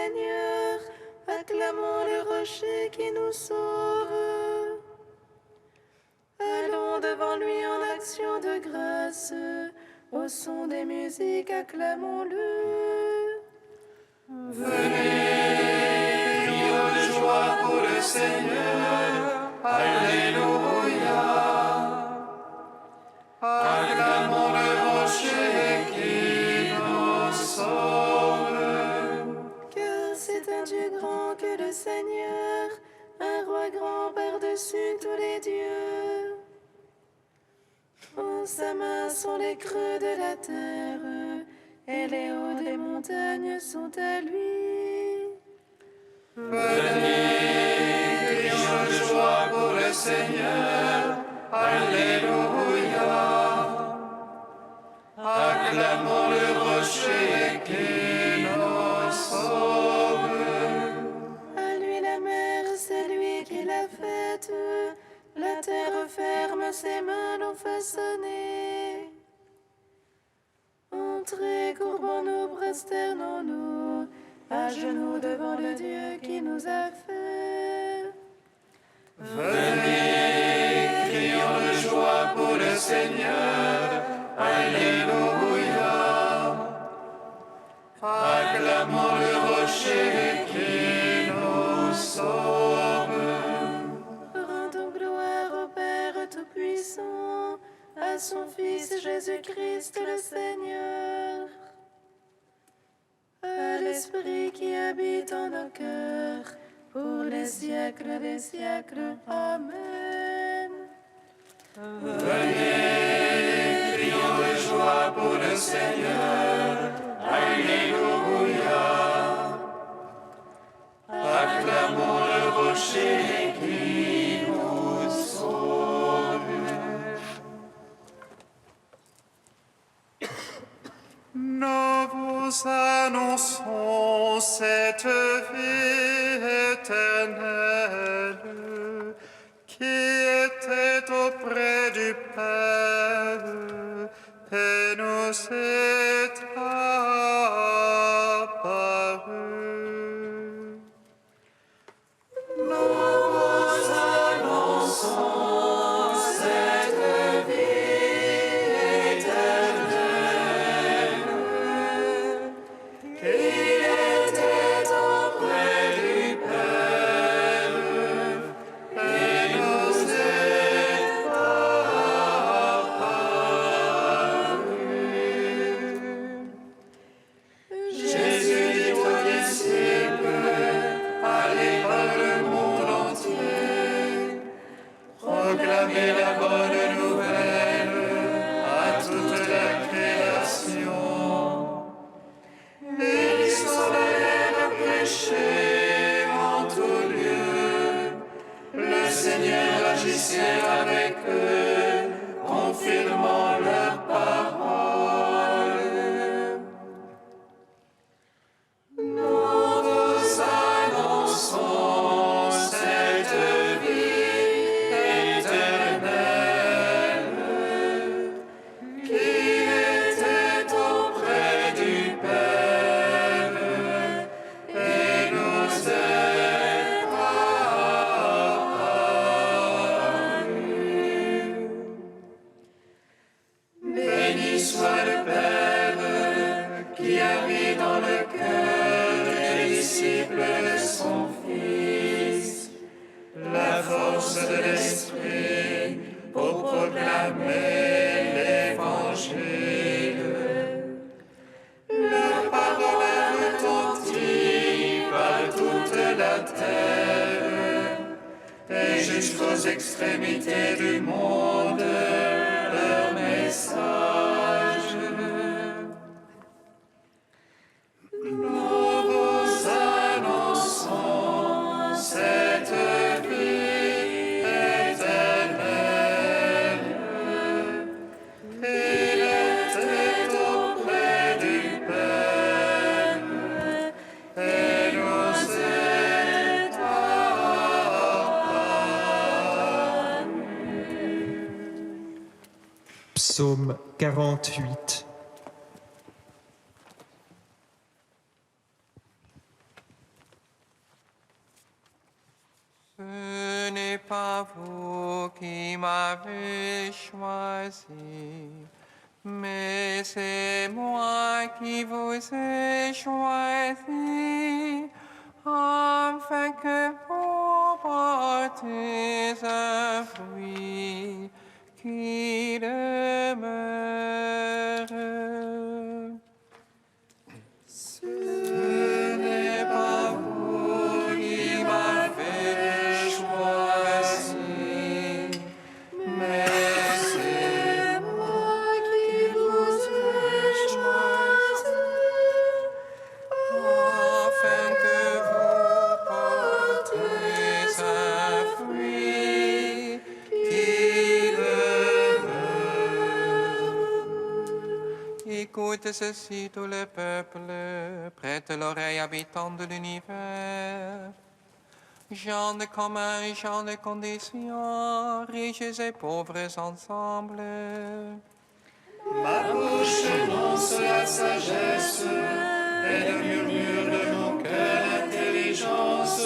Seigneur, acclamons le rocher qui nous sauve. Allons devant lui en action de grâce, au son des musiques, acclamons-le. Venez, crions de joie pour le Seigneur, Alléluia. Acclamons le rocher qui nous sauve. Car c'est un Dieu grand que le Seigneur, un roi grand par-dessus tous les dieux. En sa main sont les creux de la terre, et les hauts des montagnes sont à lui. Venez, crions de joie pour le Seigneur, Alléluia. Acclamons le rocher qui nous sauve. À lui la mer, c'est lui qui l'a faite, la terre ferme, ses mains l'ont façonnée. Entrez, courbons-nous, prosternons-nous, à genoux devant le Dieu qui nous a fait. Venez, crions de joie pour le Seigneur, Alléluia. Acclamons le rocher qui nous sauve. Rendons gloire au Père Tout-Puissant, à son Fils Jésus-Christ le Seigneur, à l'Esprit qui habite en nos cœurs, pour les siècles des siècles. Amen. Venez, crions de joie pour le Seigneur, Alléluia. Acclamons le rocher qui nous sauve. Nous vous annonçons cette vie éternelle qui était auprès du Père et nous est apparue. Nous vous annonçons cette vie éternelle qui était auprès du Père et nous est apparue. Jésus dit aux disciples, allez par le monde entier, proclamez la bonne nouvelle à toute la création. Et ils s'en allèrent prêcher en tout lieu. Le Seigneur agissait avec eux, confirmant leurs paroles. Nous vous annonçons cette vie éternelle qui était auprès du Père et nous est apparue. Béni soit le Père qui a mis dans le cœur des disciples de son Fils la force de l'Esprit pour proclamer l'Évangile. Leur parole a retenti par toute la terre et jusqu'aux extrémités du monde leur message. Nous vous annonçons cette vie éternelle. Il était auprès du Père et nous est apparu. Psaume 48. Ce n'est pas vous qui m'avez choisi, mais c'est moi qui vous ai choisi, afin que vous portiez un fruit qui demeure. Ce n'est pas vous qui m'avez choisi, mais c'est moi qui vous ai choisi, afin que vous portiez un fruit qui demeure. Écoute ceci, tout le peuple, prête l'oreille, habitants de l'univers. Gens de commun, gens de condition, riches et pauvres ensemble. Ma bouche annonce la sagesse et le murmure de mon cœur l'intelligence.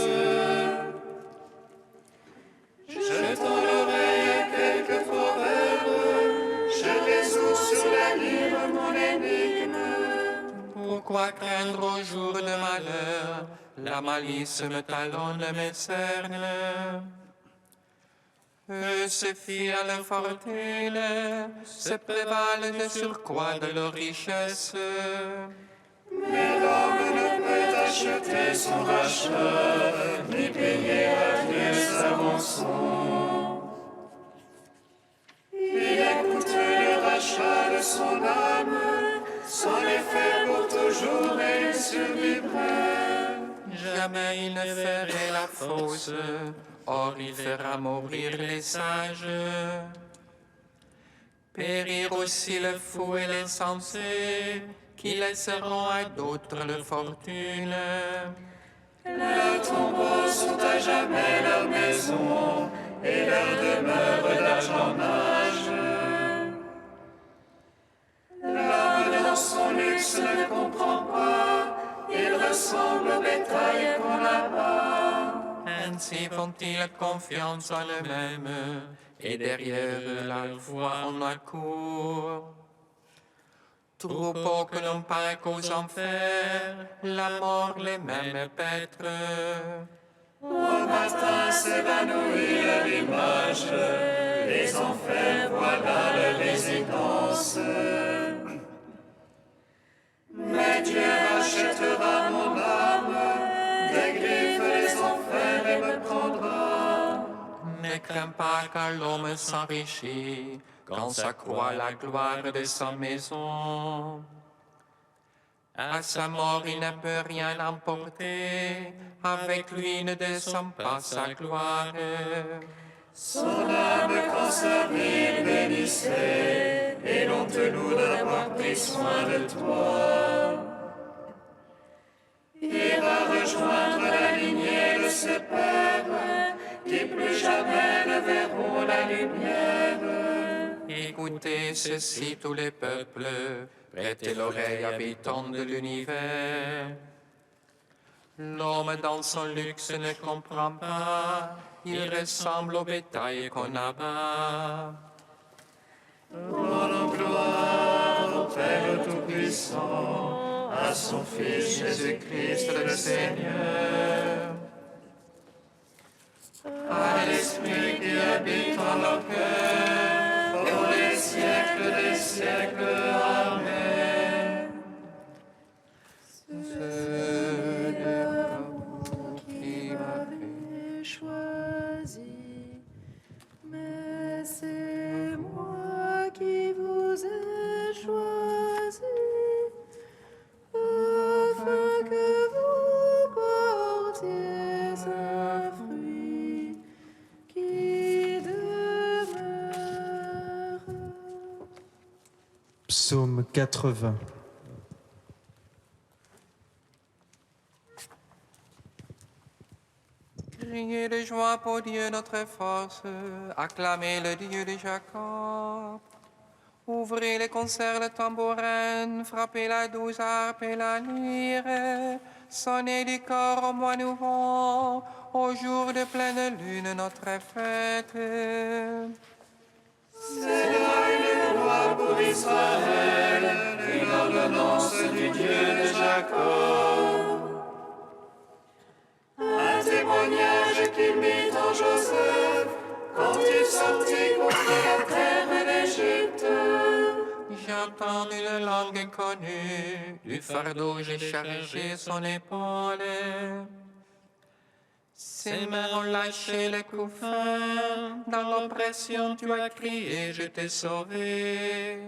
Je tends l'oreille à quelques proverbes, je résous sur la livre mon énigme. Pourquoi craindre au jour de malheur? La malice me talonne, me cerne. Eux se fient à leur fortune, se prévalent de surcroît de leur richesse. Mais l'homme ne peut acheter son rachat, ni payer à Dieu sa rançon. Il écoute le rachat de son âme, sans les faire pour toujours et il survivrait. Jamais il ne ferait la fausse, or il fera mourir les sages. Périr aussi le fou et l'insensé, qui laisseront à d'autres leur fortune. Leurs tombeaux sont à jamais leur maison, et leur demeure d'âge en âge. L'homme dans son luxe ne comprend pas, il ressemble au bétail qu'on abat. Ainsi font-ils confiance en eux-mêmes, et derrière eux la voix en accourt. Troupeaux que l'on parle qu'aux enfers, la mort les mêmes paître. Au matin s'évanouit leur image, les enfers voilà leur résidence. Mais Dieu rachètera mon âme, des griffes les enfers et me prendra. Ne crains pas car l'homme s'enrichit, quand s'accroît la gloire de sa maison. À sa mort, il ne peut rien emporter, avec lui ne descend pas sa gloire. Son âme quand sa vie le bénissait, et l'on te loue d'avoir pris soin de toi. Il va rejoindre la lignée de ses pères, qui plus jamais ne verront la lumière. Écoutez ceci, tous les peuples, prêtez l'oreille, habitants de l'univers. L'homme dans son luxe ne comprend pas, il ressemble au bétail qu'on abat. Rendons gloire au Père Tout-Puissant, à son Fils Jésus-Christ le Seigneur. À l'Esprit qui habite en nos cœurs, pour les siècles des siècles. Amen. Ce n'est pas vous qui m'avez choisi, mais c'est moi qui vous ai choisi, afin que vous portiez un fruit qui demeure. Psaume 80. Criez de joie pour Dieu notre force, acclamez le Dieu de Jacob. Ouvrez les concerts, le tambourin, frappez la douce harpe et la lyre, sonnez du corps au mois nouveau, Au jour de pleine lune, notre fête. C'est là une loi pour Israël, une ordonnance du Dieu de Jacob. Un témoignage qu'il mit en Joseph quand il sortit contre la terre d'Égypte. J'entends une langue inconnue, du fardeau j'ai chargé son épaule. Ses mains ont lâché le couffin, dans l'oppression tu as crié, je t'ai sauvé.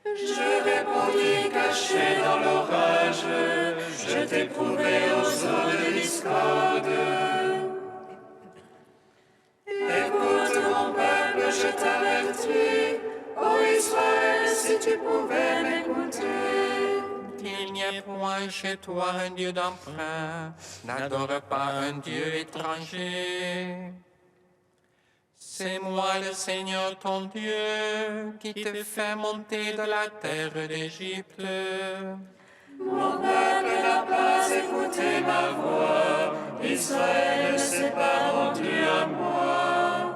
Je répondis caché dans l'orage, je t'ai prouvé aux eaux de discorde. Écoute mon peuple, je t'avertis, ô Israël, si tu pouvais m'écouter. Il n'y a point chez toi un Dieu d'emprunt, n'adore pas un Dieu étranger. C'est moi le Seigneur ton Dieu, qui te fait monter de la terre d'Égypte. Mon peuple n'a pas écouté ma voix, Israël ne s'est pas rendu à moi.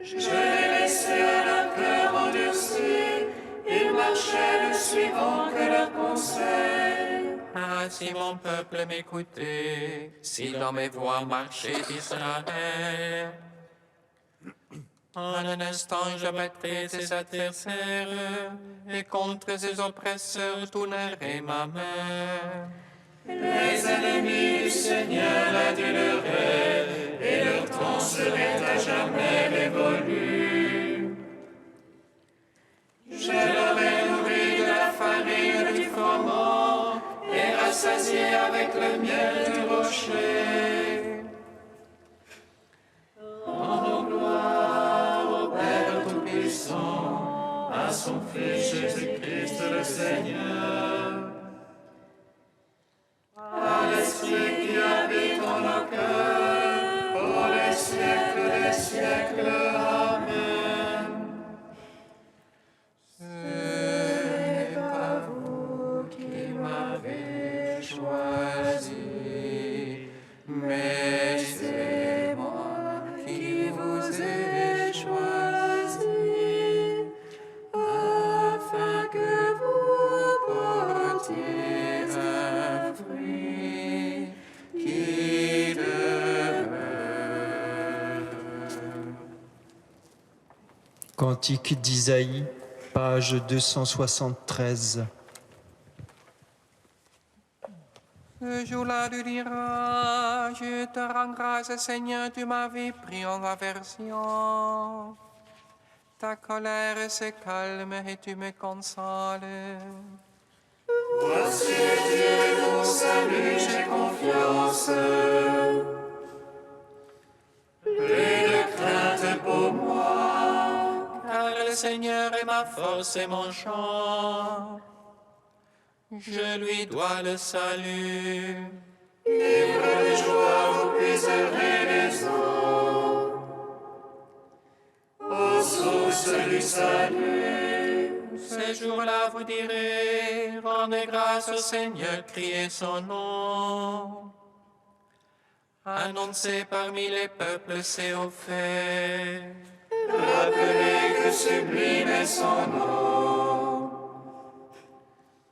Je l'ai laissé à leur cœur endurci, ils marchaient ne suivant que leur conseil. Ah, si mon peuple m'écoutait, si dans mes voies marchait Israël. En un instant, j'abattrai ses adversaires, et contre ses oppresseurs tournerai ma main. Les ennemis du Seigneur l'aduleraient, et leur temps serait à jamais dévolu. Je leur ai nourri de la farine du froment, et rassasié avec le miel du rocher. En gloire au Père Tout-Puissant, à son Fils Jésus-Christ le Seigneur, à l'Esprit qui habite en nos cœurs, pour les siècles des siècles. Amen. Ce n'est pas vous qui m'avez choisi, mais c'est moi qui vous ai choisi, afin que vous portiez un fruit qui demeure. Cantique d'Isaïe, page 273. Ce jour-là, tu diras, je te rends grâce, Seigneur, tu m'avais pris en aversion. Ta colère se calme et tu me consoles. Voici Dieu, mon salut, j'ai confiance. Plus de crainte pour moi, Car le Seigneur est ma force et mon chant. Je lui dois le salut. ivre de joie, vous puiserez les eaux, aux sources du salut. Ce jour-là, vous direz, rendez grâce au Seigneur, criez son nom. Annoncez parmi les peuples ses hauts faits. Rappelez que sublime est son nom.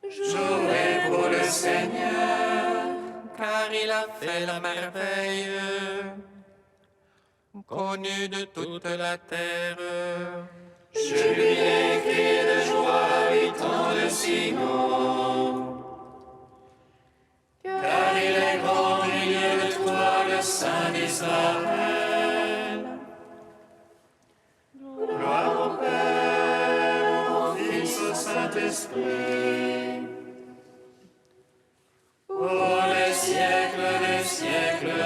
Jouez pour le Seigneur, Car il a fait la merveille, connue de toute la terre. je lui ai crié de joie, habitant de Sion. Car il est grand au milieu de toi, le Saint d'Israël. Gloire au Père, au Fils, au Saint-Esprit, pour les siècles des siècles.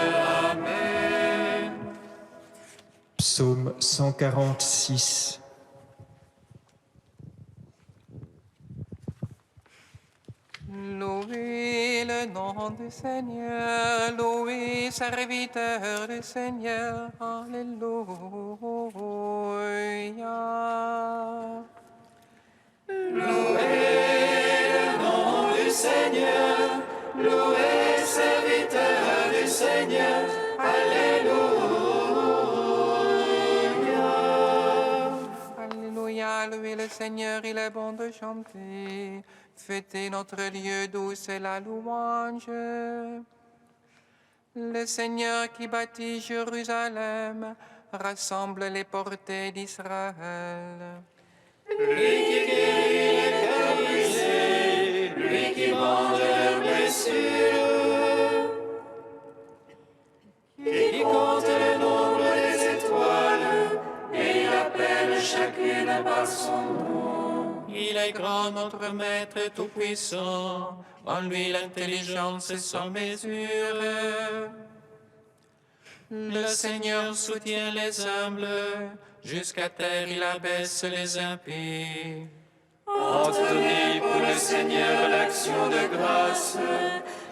Amen. Psaume 146. Louez le nom du Seigneur, louez serviteur du Seigneur, Alléluia. Louez le nom du Seigneur, louez serviteur du Seigneur, Alléluia, louez le Seigneur, il est bon de chanter. Fêtez notre lieu d'où c'est la louange. Le Seigneur qui bâtit Jérusalem rassemble les portées d'Israël. Lui qui guérit les cœurs brisés, lui qui bande leurs blessures, qui compte le nombre des étoiles, et il appelle chacune par son nom. Il est grand, notre Maître tout-puissant, en lui l'intelligence est sans mesure. Le Seigneur soutient les humbles, jusqu'à terre il abaisse les impies. Entonnez pour le Seigneur l'action de grâce,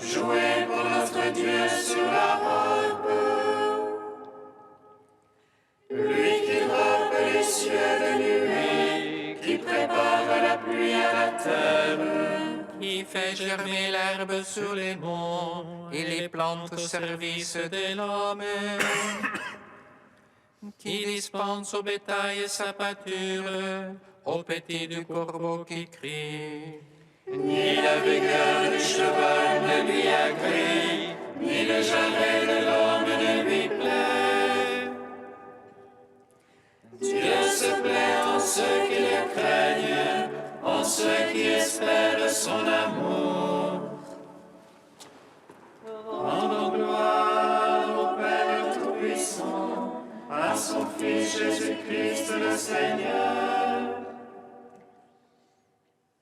jouez pour notre Dieu sur la harpe. Lui qui frappe les cieux de nuée, qui prépare la pluie à la terre, Qui fait germer l'herbe sur les monts, et les plante au service de l'homme. Qui dispense au bétail sa pâture, au petit du corbeau qui crie. ni la vigueur du cheval ne lui agrée, ni le jarret de l'homme ne lui plaît. Dieu se plaît en ceux qui le craignent, en ceux qui espèrent son amour. Rendons gloire au Père Tout-Puissant, à son Fils Jésus-Christ le Seigneur,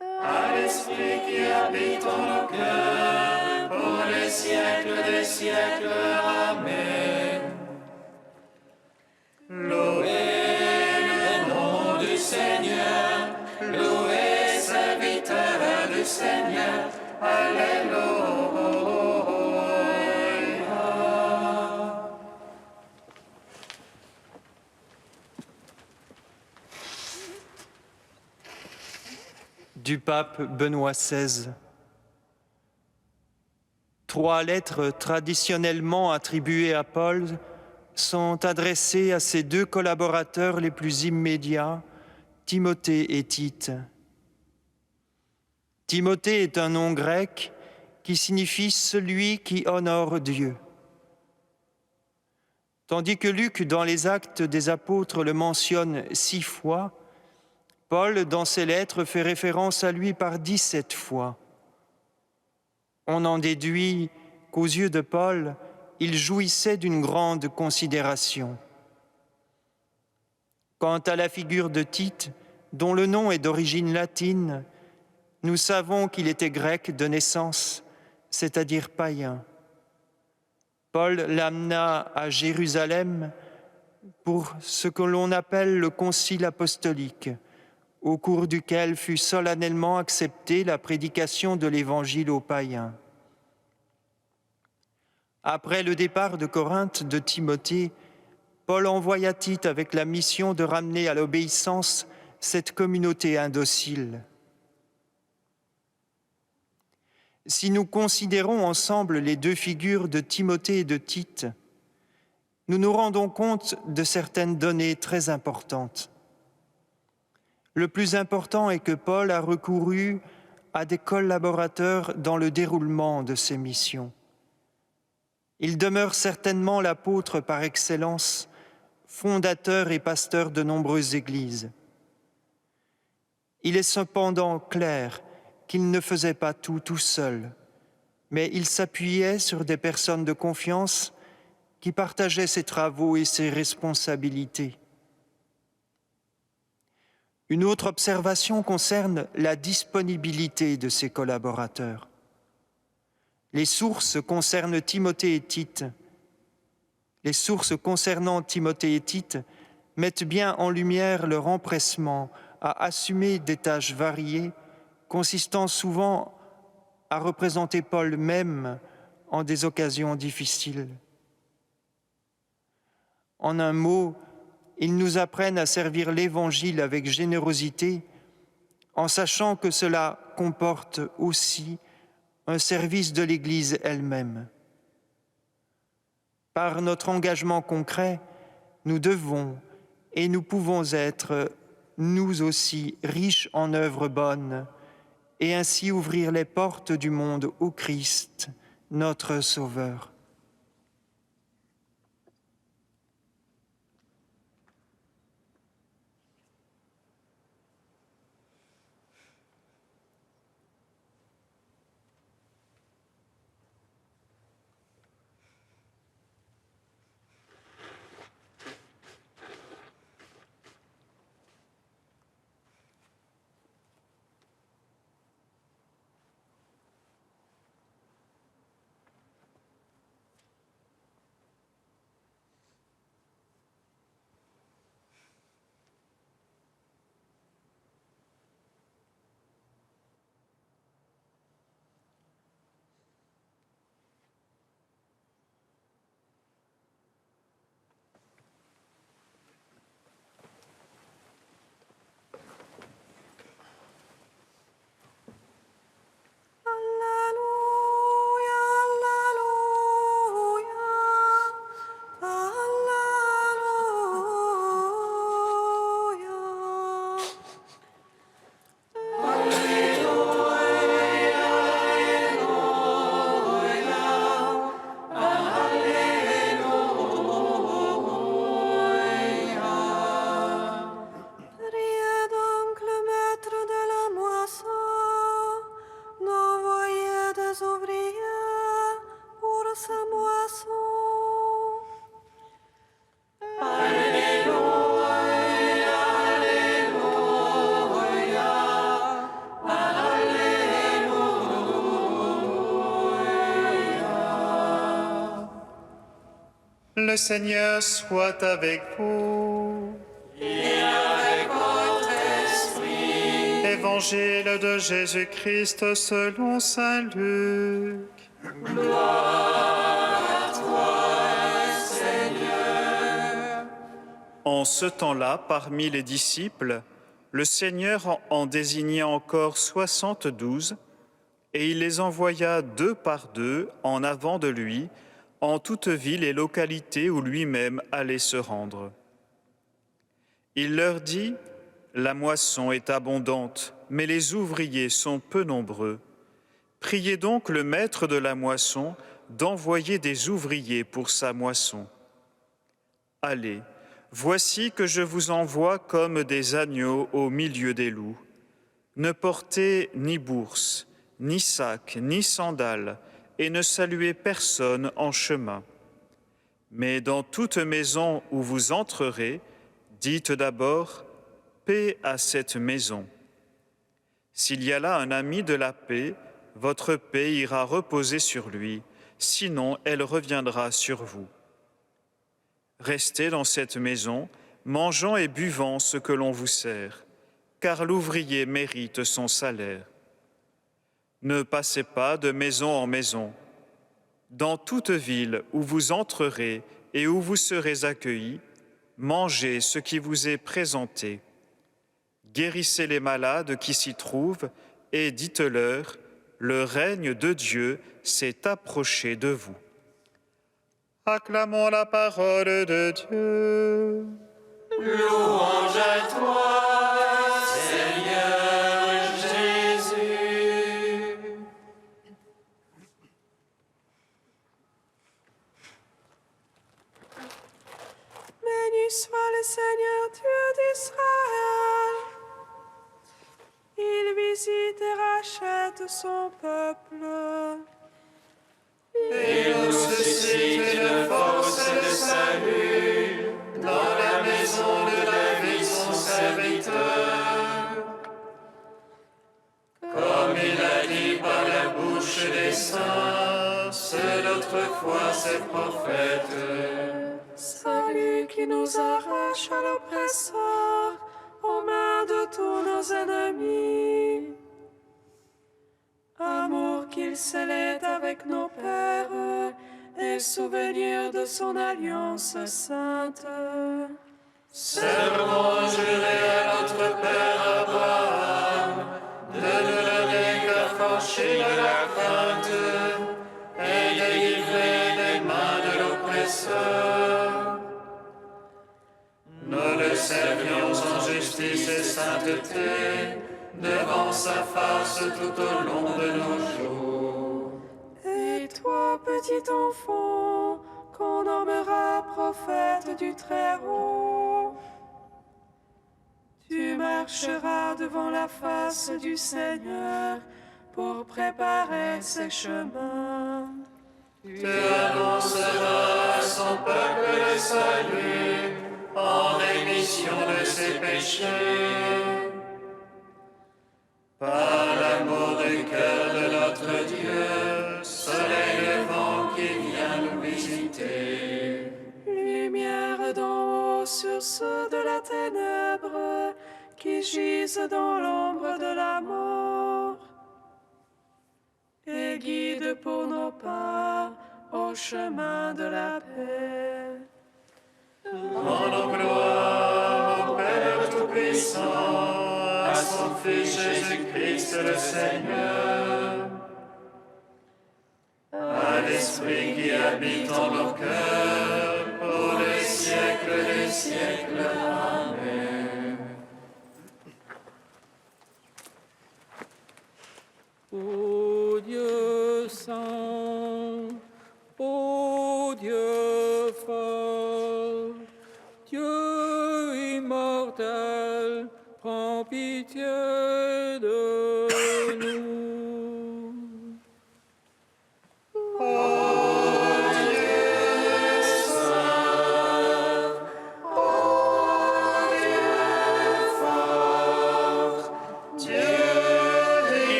à l'Esprit qui habite en nos cœurs, pour les siècles des siècles. Amen. Louez le nom du Seigneur, louez serviteur du Seigneur. Alléluia. Du pape Benoît XVI. 3 lettres traditionnellement attribuées à Paul sont adressées à ses 2 collaborateurs les plus immédiats, Timothée et Tite. Timothée est un nom grec qui signifie « celui qui honore Dieu ». Tandis que Luc, dans les Actes des Apôtres, le mentionne 6 fois, Paul, dans ses lettres, fait référence à lui par 17 fois. On en déduit qu'aux yeux de Paul, il jouissait d'une grande considération. Quant à la figure de Tite, dont le nom est d'origine latine, nous savons qu'il était grec de naissance, c'est-à-dire païen. Paul l'amena à Jérusalem pour ce que l'on appelle le Concile apostolique, au cours duquel fut solennellement acceptée la prédication de l'Évangile aux païens. Après le départ de Corinthe de Timothée, Paul envoya Tite avec la mission de ramener à l'obéissance cette communauté indocile. Si nous considérons ensemble les 2 figures de Timothée et de Tite, nous nous rendons compte de certaines données très importantes. Le plus important est que Paul a recouru à des collaborateurs dans le déroulement de ses missions. Il demeure certainement l'apôtre par excellence, fondateur et pasteur de nombreuses églises. Il est cependant clair qu'il ne faisait pas tout seul, mais il s'appuyait sur des personnes de confiance qui partageaient ses travaux et ses responsabilités. Une autre observation concerne la disponibilité de ses collaborateurs. Les sources concernant Timothée et Tite mettent bien en lumière leur empressement à assumer des tâches variées, consistant souvent à représenter Paul même en des occasions difficiles. En un mot, ils nous apprennent à servir l'Évangile avec générosité, en sachant que cela comporte aussi un service de l'Église elle-même. Par notre engagement concret, nous devons et nous pouvons être, nous aussi, riches en œuvres bonnes, et ainsi ouvrir les portes du monde au Christ, notre Sauveur. Le Seigneur soit avec vous. Et avec votre esprit. Évangile de Jésus-Christ selon saint Luc. Gloire à toi, Seigneur. En ce temps-là, parmi les disciples, le Seigneur en désigna encore 72, et il les envoya 2 par 2 en avant de lui, en toute ville et localité où lui-même allait se rendre. Il leur dit, « La moisson est abondante, mais les ouvriers sont peu nombreux. Priez donc le maître de la moisson d'envoyer des ouvriers pour sa moisson. Allez, voici que je vous envoie comme des agneaux au milieu des loups. Ne portez ni bourse, ni sac, ni sandales, et ne saluez personne en chemin. Mais dans toute maison où vous entrerez, dites d'abord « Paix à cette maison ». S'il y a là un ami de la paix, votre paix ira reposer sur lui, sinon elle reviendra sur vous. Restez dans cette maison, mangeant et buvant ce que l'on vous sert, car l'ouvrier mérite son salaire. Ne passez pas de maison en maison. Dans toute ville où vous entrerez et où vous serez accueillis, mangez ce qui vous est présenté. Guérissez les malades qui s'y trouvent et dites-leur, le règne de Dieu s'est approché de vous. Acclamons la parole de Dieu. Louange à toi, Seigneur Jésus. Béni soit le Seigneur Dieu d'Israël. Il visite et rachète son peuple. Et nous suscite une force de salut dans la maison de David son serviteur. Comme il a dit par la bouche des saints, ceux d'autrefois ses prophètes. Salut qui nous arrache à l'oppresseur, aux mains de tous nos ennemis. Amour qu'il scellait avec nos pères, et souvenir de son alliance sainte. Serment juré à notre Père Abraham, de ne donner qu'affranchir de la crainte, et délivrer des mains de l'oppresseur. servions en justice et sainteté devant sa face tout au long de nos jours. Et toi, petit enfant, qu'on nommera prophète du Très-Haut, tu marcheras devant la face du Seigneur pour préparer ses chemins. Tu annonceras à son peuple le salut en rémission de ses péchés. Par l'amour du cœur de notre Dieu, soleil levant qui vient nous visiter. Lumière d'en haut sur ceux de la ténèbre qui gisent dans l'ombre de la mort. Et guide pour nos pas au chemin de la paix. Rendons gloire au Père Tout-Puissant, à son Fils Jésus-Christ le Seigneur, à l'Esprit qui habite en nos cœurs, pour les siècles des siècles. Amen. Ô Dieu saint, ô Dieu fort, Dieu immortel, prends pitié de nous.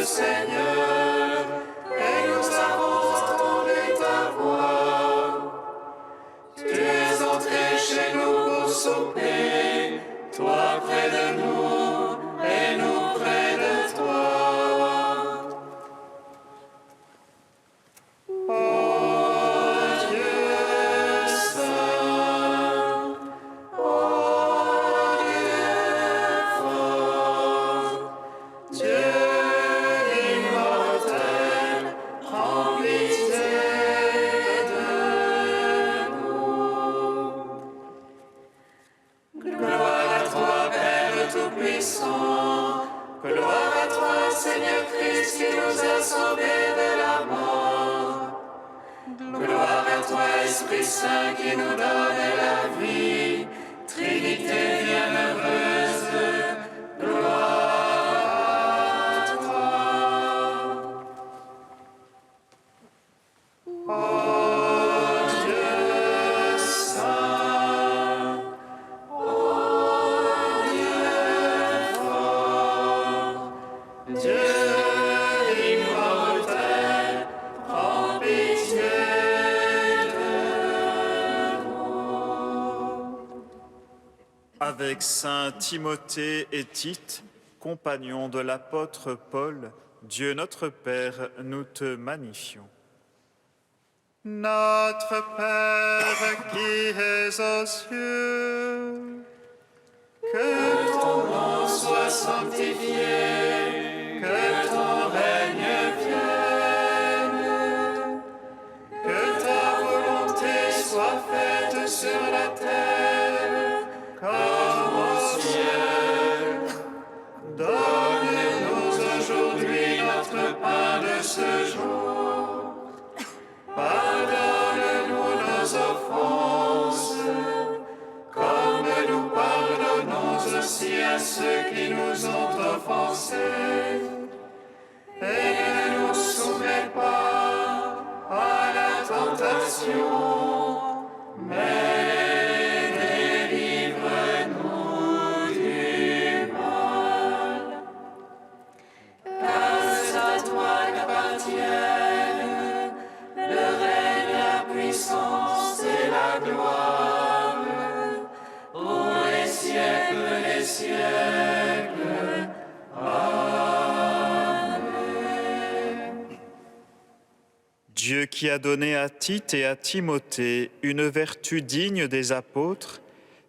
Seigneur, et nous avons entendu ta voix. Tu es entré chez nous pour souper, toi près de nous et nous près de toi. Ô Dieu saint, ô Dieu fort, Dieu gloire à toi, Seigneur Christ, qui nous a sauvés de la mort. Gloire à toi, Esprit Saint, qui nous donne la vie. Trinité bienheureuse, gloire à toi. Ô Dieu saint, ô Dieu fort, Dieu immortel, prends pitié de nous. Avec saint Timothée et Tite, compagnons de l'apôtre Paul, Dieu notre Père, nous te magnifions. Notre Père qui es aux cieux, que ton nom soit sanctifié, que ton règne vienne, que ta volonté soit faite sur la terre comme au ciel. Donne-nous aujourd'hui notre pain de ce jour. Pardonne-nous nos offenses, comme nous pardonnons aussi à ceux qui nous ont offensés. Et ne nous soumets pas à la tentation, mais délivre-nous du mal. Car c'est à toi qu'appartiennent le règne, la puissance et la gloire, pour les siècles des siècles. Amen. Dieu qui a donné à Tite et à Timothée une vertu digne des apôtres,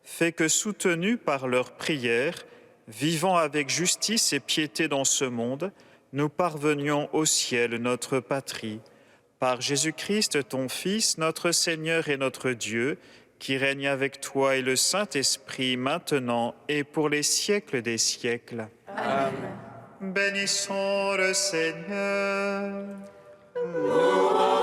fait que, soutenus par leurs prières, vivant avec justice et piété dans ce monde, nous parvenions au ciel, notre patrie. Par Jésus-Christ, ton Fils, notre Seigneur et notre Dieu, qui règne avec toi et le Saint-Esprit, maintenant et pour les siècles des siècles. Amen. Bénissons le Seigneur. Louange